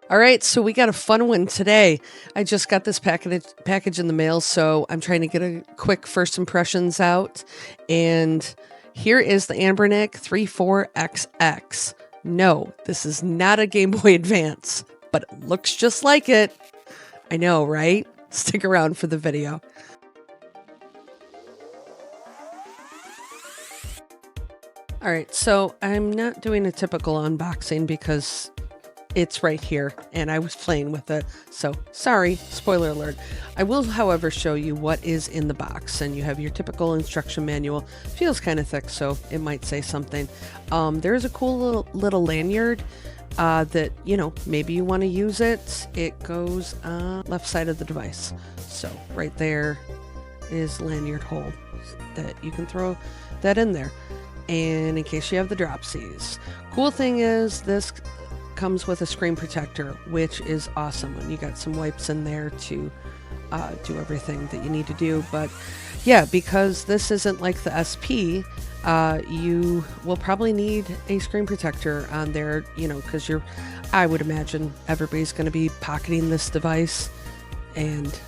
All right, so we got a fun one today. I just got this package in the mail, so I'm trying to get a quick first impressions out. And here is the Anbernic 34xx. No, this is not a Game Boy Advance, but it looks just like it. I know, right? Stick around for the video. All right, so I'm not doing a typical unboxing because it's right here and I was playing with it. So sorry, spoiler alert. I will, however, show you what is in the box, and you have your typical instruction manual. Feels kind of thick, so it might say something. There's a cool little lanyard that, you know, maybe you want to use it. It goes on left side of the device. So right there is lanyard hole that you can throw that in there. And in case you have the dropsies. Cool thing is this comes with a screen protector, which is awesome, and you got some wipes in there to do everything that you need to do. But yeah, because this isn't like the SP, you will probably need a screen protector on there, you know, because I would imagine everybody's going to be pocketing this device. And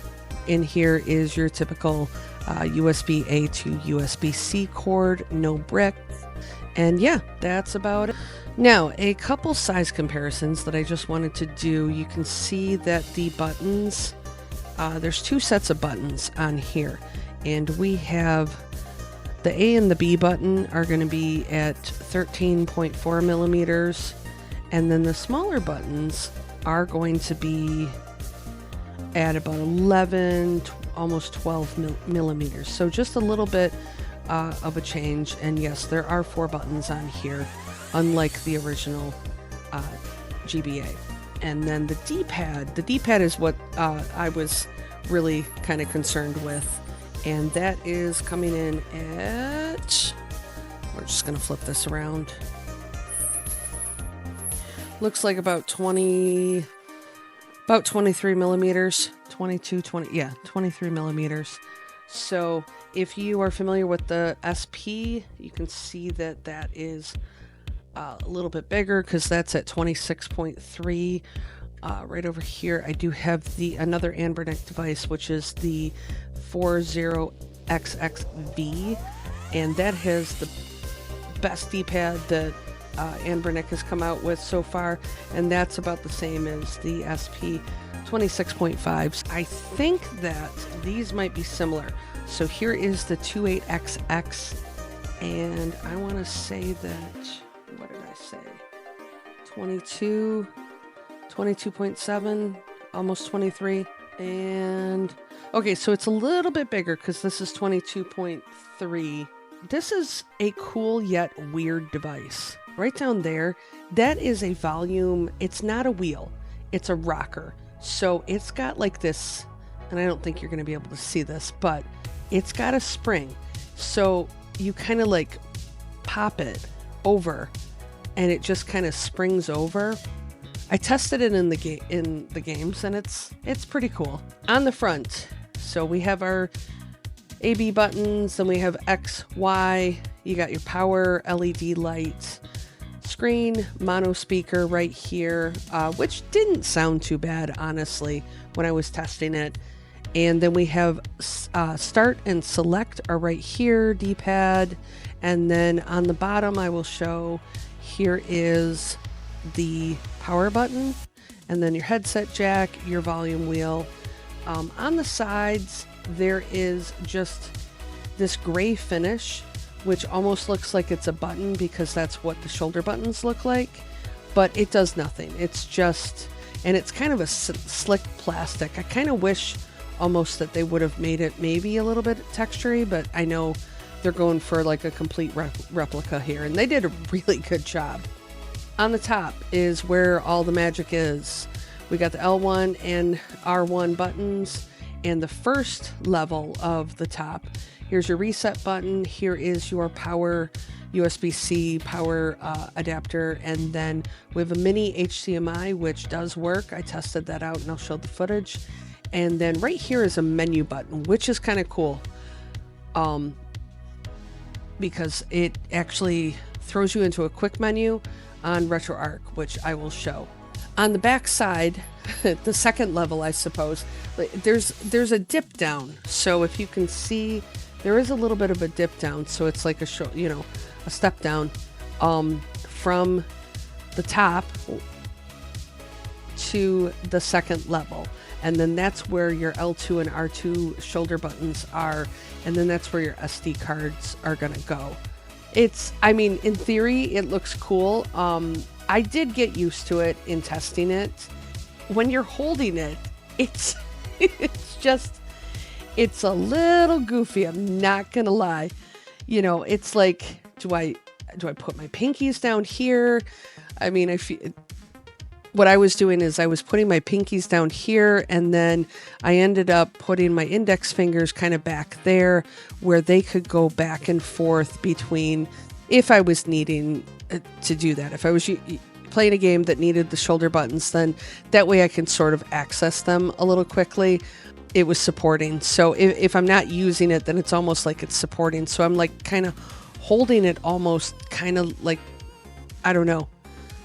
in here is your typical USB-A to USB-C cord, no brick. And yeah, that's about it. Now, a couple size comparisons that I just wanted to do. You can see that the buttons, there's two sets of buttons on here. And we have the A and the B button are going to be at 13.4 millimeters. And then the smaller buttons are going to be at about 11, almost 12 millimeters. So just a little bit of a change. And yes, there are 4 buttons on here, unlike the original GBA. And then the D-pad is what I was really kind of concerned with. And that is coming in at, we're just going to flip this around. Looks like about 23 millimeters, 23 millimeters. So if you are familiar with the SP, you can see that that is a little bit bigger because that's at 26.3. Right over here, I do have another Anbernic device, which is the 40xxV, and that has the best D-pad that Anbernic has come out with so far, and that's about the same as the SP 26.5s. I think that these might be similar. So here is the 28xx, and I want to say that, what did I say? 22.7, almost 23. And okay, so it's a little bit bigger because this is 22.3. This is a cool yet weird device. Right down there, that is a volume. It's not a wheel, it's a rocker. So it's got like this, and I don't think you're going to be able to see this, but it's got a spring. So you kind of like pop it over and it just kind of springs over. I tested it in the games, and it's pretty cool. On the front, so we have our AB buttons, then we have X, Y, you got your power LED light, screen, mono speaker right here, which didn't sound too bad, honestly, when I was testing it. And then we have start and select are right here, D-pad. And then on the bottom, I will show, here is the power button, and then your headset jack, your volume wheel. On the sides, there is just this gray finish, which almost looks like it's a button because that's what the shoulder buttons look like, but it does nothing. It's just, and it's kind of a slick plastic. I kind of wish almost that they would have made it maybe a little bit textury, but I know they're going for like a complete replica here, and they did a really good job. On the top is where all the magic is. We got the L1 and R1 buttons, and the first level of the top, here's your reset button, here is your power USB-C power adapter, and then we have a mini HDMI, which does work. I tested that out and I'll show the footage. And then right here is a menu button, which is kind of cool because it actually throws you into a quick menu. on RetroArch, which I will show. On the back side, the second level, I suppose, there's a dip down. So if you can see, there is a little bit of a dip down. So it's like a step down from the top to the second level. And then that's where your L2 and R2 shoulder buttons are. And then that's where your SD cards are going to go. I mean, in theory, it looks cool. I did get used to it in testing it. When you're holding it, it's a little goofy. I'm not going to lie. You know, it's like, do I put my pinkies down here? I mean, what I was doing is I was putting my pinkies down here, and then I ended up putting my index fingers kind of back there where they could go back and forth between, if I was needing to do that. If I was playing a game that needed the shoulder buttons, then that way I can sort of access them a little quickly. It was supporting. So if I'm not using it, then it's almost like it's supporting. So I'm like kind of holding it almost kind of like, I don't know,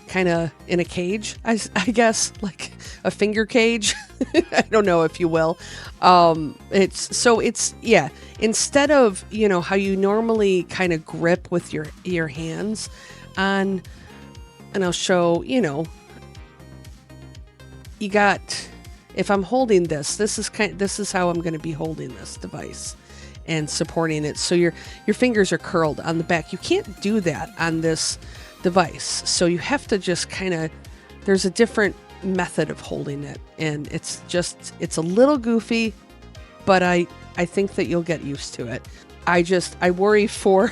kind of in a cage, I guess, like a finger cage. I don't know, if you will. Instead of, you know, how you normally kind of grip with your hands on, and I'll show, you know, you got, if I'm holding this is how I'm going to be holding this device and supporting it. So your fingers are curled on the back. You can't do that on this device. So you have to just there's a different method of holding it, and it's a little goofy, but I think that you'll get used to it. I worry for,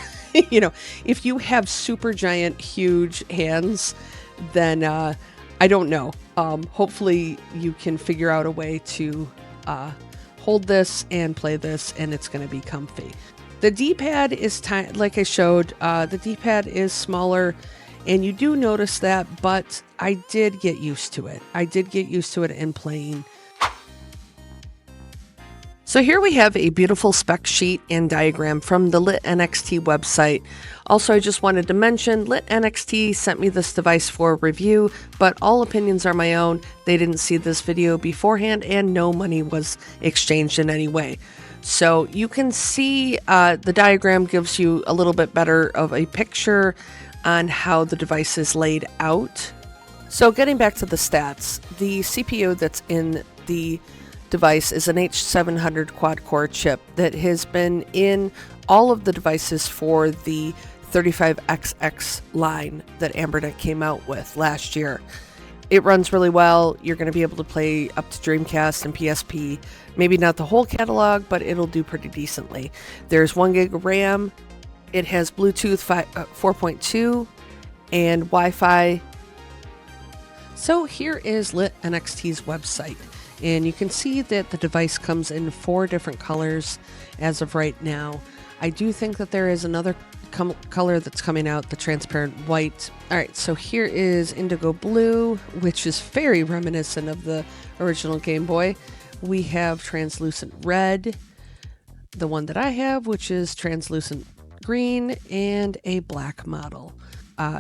you know, if you have super giant, huge hands, then I don't know. Hopefully you can figure out a way to hold this and play this, and it's going to be comfy. The D-pad is tiny, like I showed. The D-pad is smaller, and you do notice that, but I did get used to it. I did get used to it in playing. So here we have a beautiful spec sheet and diagram from the Lit NXT website. Also, I just wanted to mention, Lit NXT sent me this device for review, but all opinions are my own. They didn't see this video beforehand, and no money was exchanged in any way. So you can see the diagram gives you a little bit better of a picture on how the device is laid out. So getting back to the stats, the CPU that's in the device is an H700 quad-core chip that has been in all of the devices for the 35xx line that Anbernic came out with last year. It runs really well. You're going to be able to play up to Dreamcast and PSP. Maybe not the whole catalog, but it'll do pretty decently. There's 1 gig of RAM. It has Bluetooth 4.2 and Wi-Fi. So here is Lit NXT's website. And you can see that the device comes in 4 different colors as of right now. I do think that there is another color that's coming out, the transparent white. All right, so here is indigo blue, which is very reminiscent of the original Game Boy. We have translucent red, the one that I have, which is translucent green, and a black model.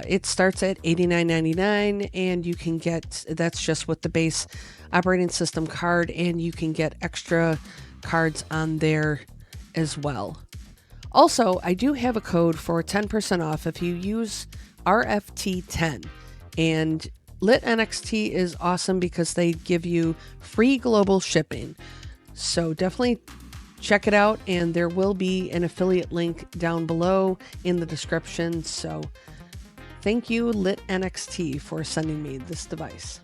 It starts at $89.99, and you can get, that's just with the base operating system card, and you can get extra cards on there as well. Also, I do have a code for 10% off if you use RFT10, and Lit NXT is awesome because they give you free global shipping. So definitely check it out, and there will be an affiliate link down below in the description. So thank you, Lit NXT, for sending me this device.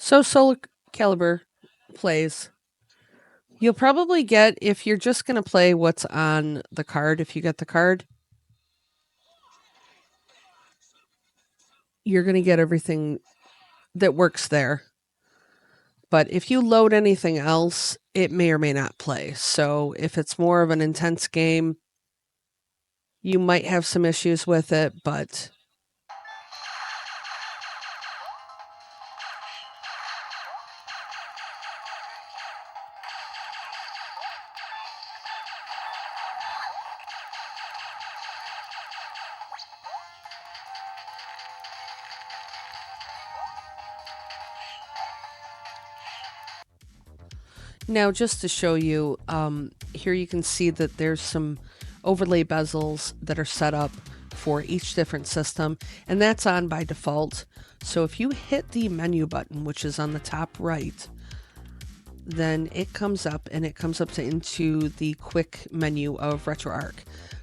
So Soul Calibur plays. You'll probably get, if you're just going to play what's on the card, if you get the card, you're going to get everything that works there. But if you load anything else, it may or may not play. So if it's more of an intense game, you might have some issues with it, but now just to show you, here you can see that there's some overlay bezels that are set up for each different system, and that's on by default. So if you hit the menu button, which is on the top right, then it comes up and it comes up into the quick menu of RetroArch.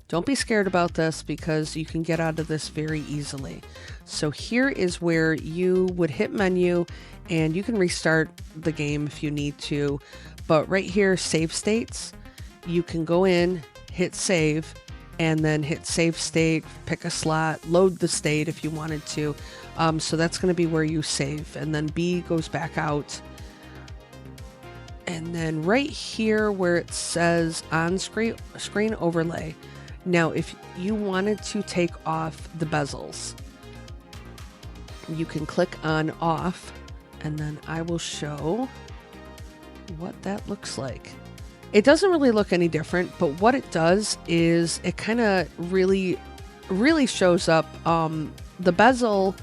Don't be scared about this because you can get out of this very easily. So here is where you would hit menu and you can restart the game if you need to. But right here, save states, you can go in, hit save, and then hit save state, pick a slot, load the state if you wanted to. So that's going to be where you save. And then B goes back out. And then right here where it says on screen overlay. Now, if you wanted to take off the bezels, you can click on off, and then I will show what that looks like. It doesn't really look any different, but what it does is it kind of really shows up the bezel,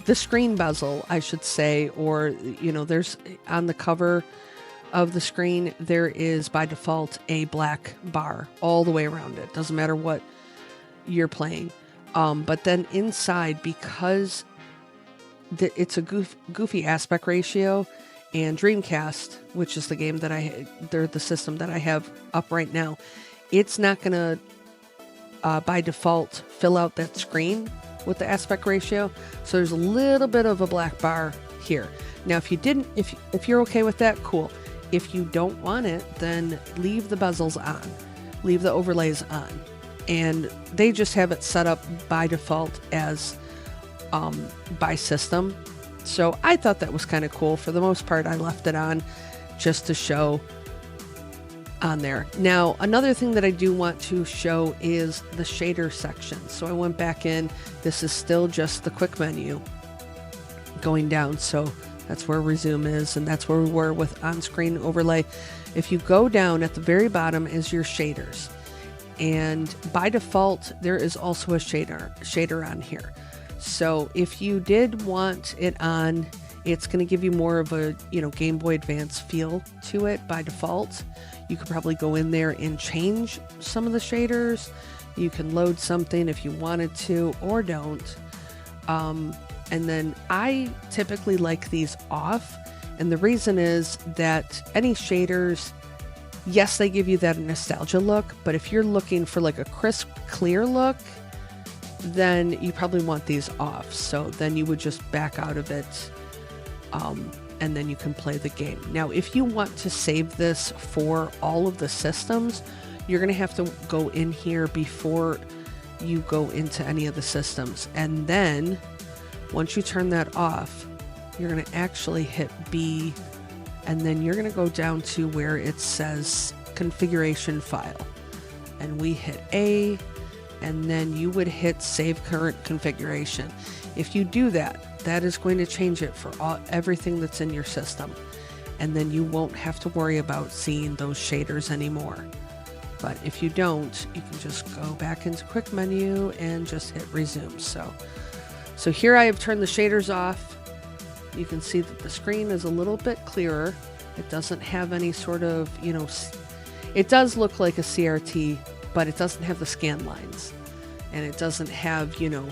the screen bezel, I should say, or, you know, there's on the cover of the screen, there is by default a black bar all the way around it. Doesn't matter what you're playing. But then inside, because it's a goofy aspect ratio, and Dreamcast, which is the game that they're the system that I have up right now, it's not going to, by default, fill out that screen with the aspect ratio. So there's a little bit of a black bar here. Now, if you're okay with that, cool. If you don't want it, then leave the bezels on, leave the overlays on, and they just have it set up by default as by system. So I thought that was kind of cool. For the most part, I left it on just to show on there. Now, another thing that I do want to show is the shader section. So I went back in. This is still just the quick menu going down. So that's where resume is, and that's where we were with on-screen overlay. If you go down at the very bottom is your shaders. And by default, there is also a shader on here. So if you did want it on, it's going to give you more of a, you know, Game Boy Advance feel to it by default. You could probably go in there and change some of the shaders. You can load something if you wanted to, or don't. And then I typically like these off. And the reason is that any shaders, yes, they give you that nostalgia look, but if you're looking for like a crisp, clear look, then you probably want these off. So then you would just back out of it, and then you can play the game. Now, if you want to save this for all of the systems, you're going to have to go in here before you go into any of the systems. And then once you turn that off, you're going to actually hit B, and then you're going to go down to where it says configuration file, and we hit A, and then you would hit save current configuration. If you do that, that is going to change it for everything that's in your system, and then you won't have to worry about seeing those shaders anymore. But if you don't, you can just go back into quick menu and just hit resume. So here I have turned the shaders off. You can see that the screen is a little bit clearer. It doesn't have any sort of, you know, it does look like a CRT, but it doesn't have the scan lines. And it doesn't have, you know,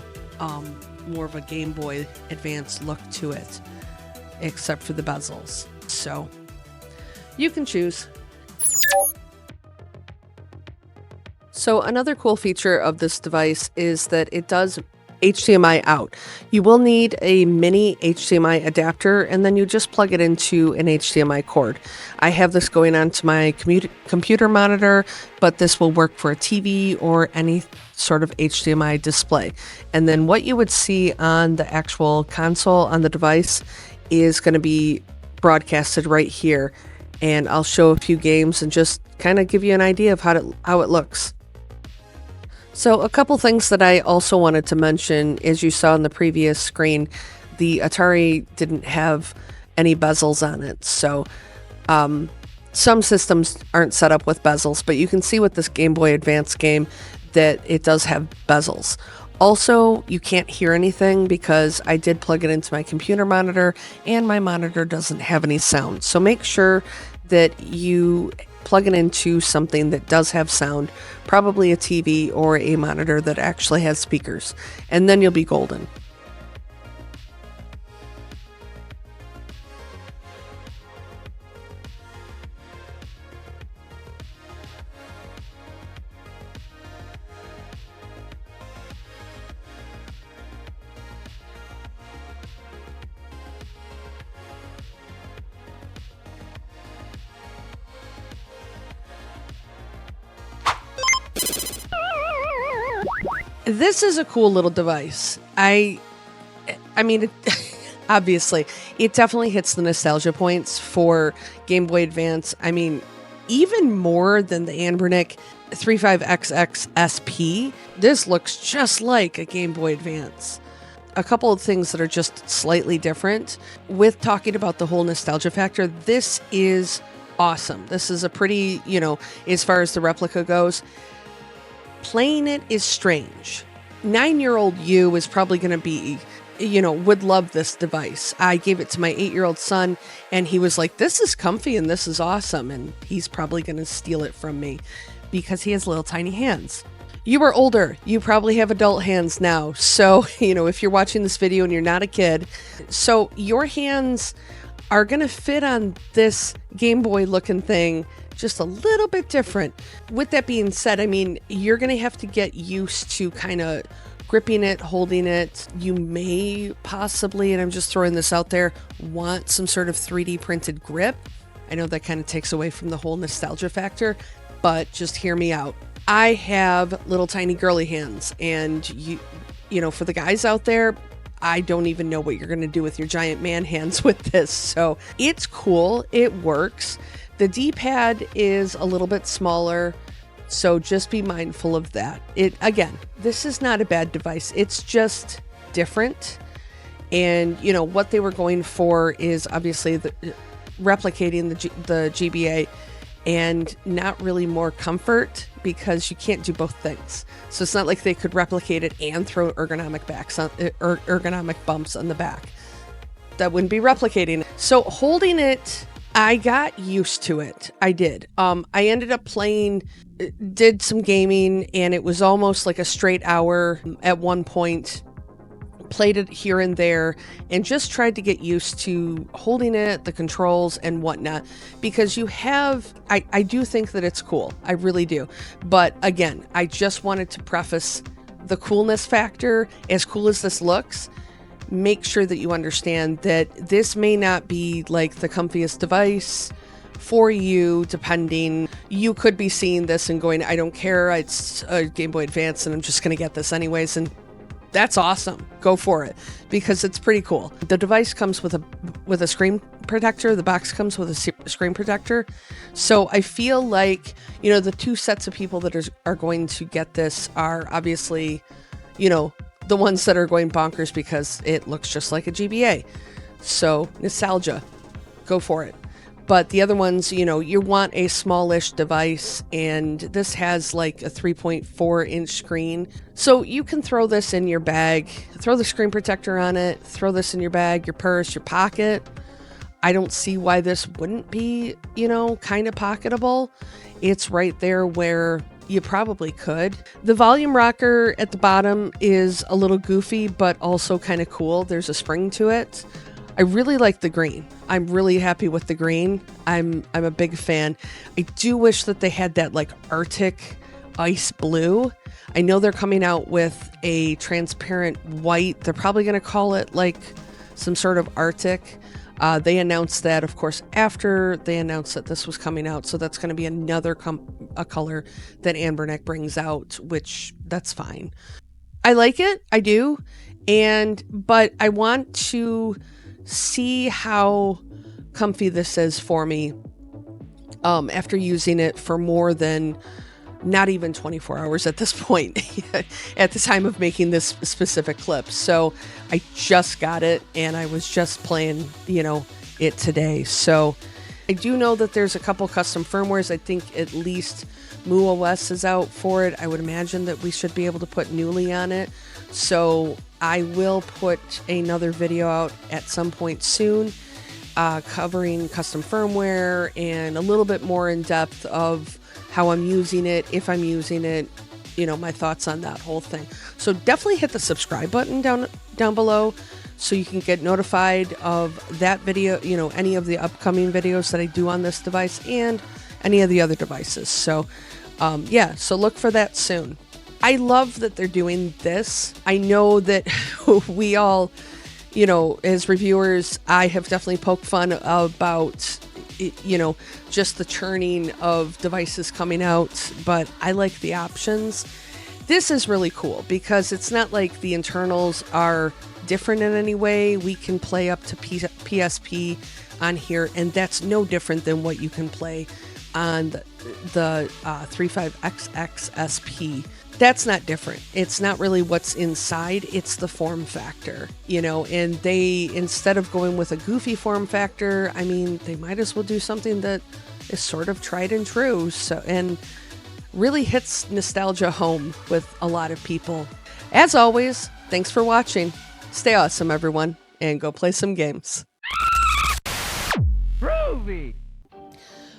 more of a Game Boy Advance look to it, except for the bezels. So you can choose. So another cool feature of this device is that it does HDMI out. You will need a mini HDMI adapter, and then you just plug it into an HDMI cord. I have this going onto my computer monitor, but this will work for a TV or any sort of HDMI display. And then what you would see on the actual console on the device is going to be broadcasted right here. And I'll show a few games and just kind of give you an idea of how it looks. So a couple things that I also wanted to mention, as you saw in the previous screen, the Atari didn't have any bezels on it. So some systems aren't set up with bezels, but you can see with this Game Boy Advance game that it does have bezels. Also, you can't hear anything because I did plug it into my computer monitor and my monitor doesn't have any sound. So make sure that you plug it into something that does have sound, probably a TV or a monitor that actually has speakers, and then you'll be golden. This is a cool little device. I mean, obviously, it definitely hits the nostalgia points for Game Boy Advance. I mean, even more than the Anbernic 35xx SP, this looks just like a Game Boy Advance. A couple of things that are just slightly different. With talking about the whole nostalgia factor, this is awesome. This is a pretty, as far as the replica goes, playing it is strange. 9-year-old you is probably going to be, would love this device. I gave it to my 8-year-old son and he was like, this is comfy and this is awesome. And he's probably going to steal it from me because he has little tiny hands. You are older. You probably have adult hands now. So, if you're watching this video and you're not a kid, so your hands are going to fit on this Game Boy looking thing just a little bit different. With that being said, I mean, you're going to have to get used to kind of gripping it, holding it. You may possibly, and I'm just throwing this out there, want some sort of 3D printed grip. I know that kind of takes away from the whole nostalgia factor, but just hear me out. I have little tiny girly hands, and for the guys out there, I don't even know what you're going to do with your giant man hands with this. So it's cool. It works. The D-pad is a little bit smaller, so just be mindful of that. Again, this is not a bad device. It's just different. And, what they were going for is obviously replicating the GBA and not really more comfort, because you can't do both things. So it's not like they could replicate it and throw ergonomic bumps on the back. That wouldn't be replicating it. So holding it, I got used to it. I did. I ended up did some gaming, and it was almost like a straight hour at one point. Played it here and there and just tried to get used to holding it, the controls and whatnot, because I do think that it's cool. I really do. But again, I just wanted to preface the coolness factor. As cool as this looks, make sure that you understand that this may not be like the comfiest device for you, depending. You could be seeing this and going, I don't care, it's a Game Boy Advance and I'm just going to get this anyways. And that's awesome. Go for it, because it's pretty cool. The device comes with a screen protector. The box comes with a screen protector. So I feel like, the two sets of people that are going to get this are obviously, the ones that are going bonkers because it looks just like a GBA. So nostalgia, go for it. But the other ones, you want a smallish device, and this has like a 3.4-inch screen. So you can throw this in your bag, throw the screen protector on it, throw this in your bag, your purse, your pocket. I don't see why this wouldn't be, kind of pocketable. It's right there where you probably could. The volume rocker at the bottom is a little goofy, but also kind of cool. There's a spring to it. I really like the green. I'm really happy with the green. I'm a big fan. I do wish that they had that like Arctic ice blue. I know they're coming out with a transparent white. They're probably going to call it like some sort of Arctic. They announced that, of course, after they announced that this was coming out. So that's going to be another a color that Anbernic brings out, which that's fine. I like it. I do. But I want to see how comfy this is for me after using it for more than not even 24 hours at this point at the time of making this specific clip. So I just got it and I was just playing, it today. So I do know that there's a couple custom firmwares. I think at least MuOS is out for it. I would imagine that we should be able to put Newly on it. So I will put another video out at some point soon covering custom firmware and a little bit more in depth of how I'm using it, if I'm using it, my thoughts on that whole thing. So definitely hit the subscribe button down below so you can get notified of that video, any of the upcoming videos that I do on this device and any of the other devices. So so look for that soon. I love that they're doing this. I know that we all, as reviewers, I have definitely poked fun about just the churning of devices coming out, but I like the options. This is really cool because it's not like the internals are different in any way. We can play up to PSP on here, and that's no different than what you can play on the 35xx SP. That's not different. It's not really what's inside, it's the form factor, and they, instead of going with a goofy form factor, they might as well do something that is sort of tried and true. So, and really hits nostalgia home with a lot of people. As always, thanks for watching. Stay awesome, everyone, and go play some games. Groovy!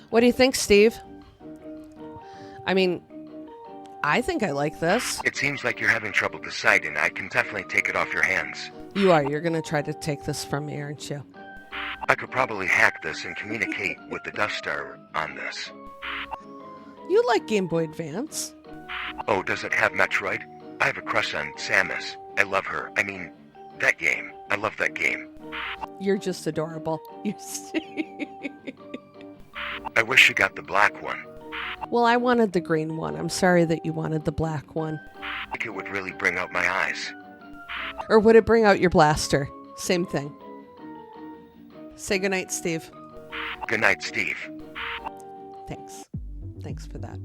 What do you think, Steve? I think I like this. It seems like you're having trouble deciding. I can definitely take it off your hands. You are. You're going to try to take this from me, aren't you? I could probably hack this and communicate with the Death Star on this. You like Game Boy Advance. Oh, does it have Metroid? I have a crush on Samus. I love her. That game. I love that game. You're just adorable. I wish you got the black one. Well, I wanted the green one. I'm sorry that you wanted the black one. I think it would really bring out my eyes. Or would it bring out your blaster? Same thing. Say goodnight, Steve. Good night, Steve. Thanks. Thanks for that.